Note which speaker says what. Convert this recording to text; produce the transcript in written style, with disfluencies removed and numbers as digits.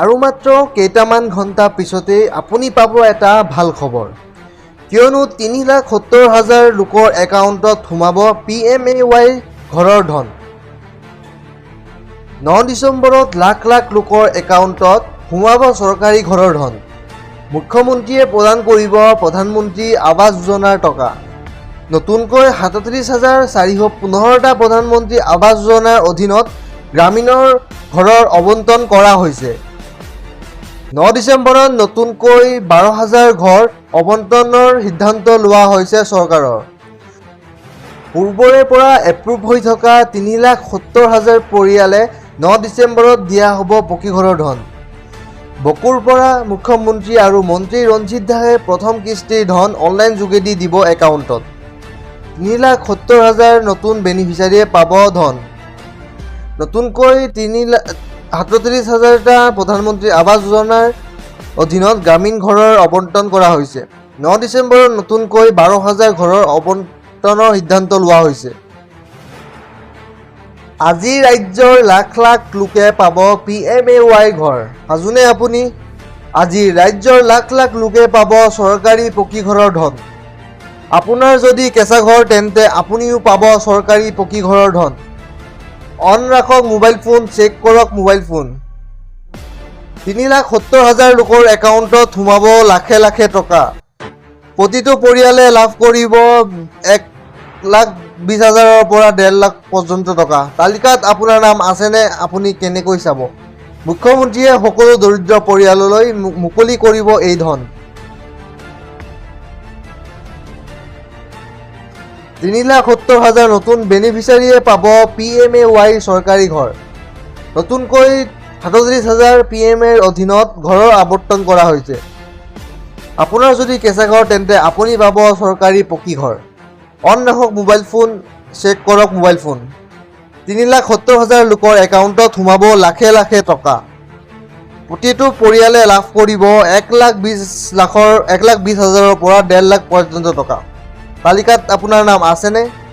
Speaker 1: আৰু মাত্ৰ কেইটামান ঘণ্টা পিছতেই আপুনি পাব এটা ভাল খবৰ, কিয়নো 3,70,000 লোকৰ একাউণ্টত সোমাব PMAY ঘৰৰ ধন। 9 ডিচেম্বৰত লাখ লাখ লোকৰ একাউণ্টত সোমাব চৰকাৰী ঘৰৰ ধন। মুখ্যমন্ত্ৰীয়ে প্ৰদান কৰিব প্ৰধানমন্ত্ৰী আৱাস যোজনাৰ টকা। নতুনকৈ 37,415টা প্ৰধানমন্ত্ৰী আৱাস যোজনাৰ অধীনত গ্ৰামীণৰ ঘৰৰ আবণ্টন কৰা হৈছে। 9 ডিচেম্বৰত নতুনকৈ 12,000 ঘৰ আবণ্টনৰ সিদ্ধান্ত লোৱা হৈছে চৰকাৰৰ। পূৰ্বৰে পৰা এপ্ৰুভ হৈ থকা 3,70,000 পৰিয়ালে 9 ডিচেম্বৰত দিয়া হ'ব পকী ঘৰৰ ধন। বকুৰ পৰা মুখ্যমন্ত্ৰী আৰু মন্ত্ৰী ৰঞ্জিত দাসে প্ৰথম কিস্তিৰ ধন অনলাইন যোগেদি দিব একাউণ্টত। 3,70,000 নতুন বেনিফিচিয়াৰীয়ে পাব ধন। নতুনকৈ 37,000টা প্ৰধানমন্ত্ৰী আৱাস যোজনাৰ অধীনত গ্ৰামীণ ঘৰৰ আবণ্টন কৰা হৈছে। 9 ডিচেম্বৰত নতুনকৈ 12,000 ঘৰৰ আবণ্টনৰ সিদ্ধান্ত লোৱা হৈছে। আজি ৰাজ্যৰ লাখ লাখ লোকে পাব PMAY ঘৰ। সাজুনে আপুনি? আজি ৰাজ্যৰ লাখ লাখ লোকে পাব চৰকাৰী পকী ঘৰৰ ধন। আপোনাৰ যদি কেঁচা ঘৰ তেন্তে আপুনিও পাব চৰকাৰী পকী ঘৰৰ ধন। অন ৰাখক মোবাইল ফোন, চেক কৰক মোবাইল ফোন। 3,70,000 লোকৰ একাউণ্টত সোমাব লাখে লাখে টকা। প্ৰতিটো পৰিয়ালে লাভ কৰিব 1,20,000ৰ পৰা 1.5 লাখ পৰ্যন্ত টকা। তালিকাত আপোনাৰ নাম আছেনে? আপুনি কেনেকৈ চাব? মুখ্যমন্ত্ৰীয়ে সকলো দৰিদ্ৰ পৰিয়াললৈ মুকলি কৰিব এই ধন। 3,70,000 নতুন বেনিফিচিয়াৰীয়ে পাব PMAY চৰকাৰী ঘৰ। নতুনকৈ 37,000 PMAৰ অধীনত ঘৰৰ আবণ্টন কৰা হৈছে। আপোনাৰ যদি কেঁচা ঘৰ তেন্তে আপুনি পাব চৰকাৰী পকী ঘৰ। অন ৰাখক মোবাইল ফোন, চেক কৰক মোবাইল ফোন। 3,70,000 লোকৰ একাউণ্টত সোমাব লাখে লাখে টকা। প্ৰতিটো পৰিয়ালে লাভ কৰিব 1,20,000ৰ পৰা 1.5 লাখ পৰ্যন্ত টকা। তালিকাত আপোনাৰ নাম আছেনে?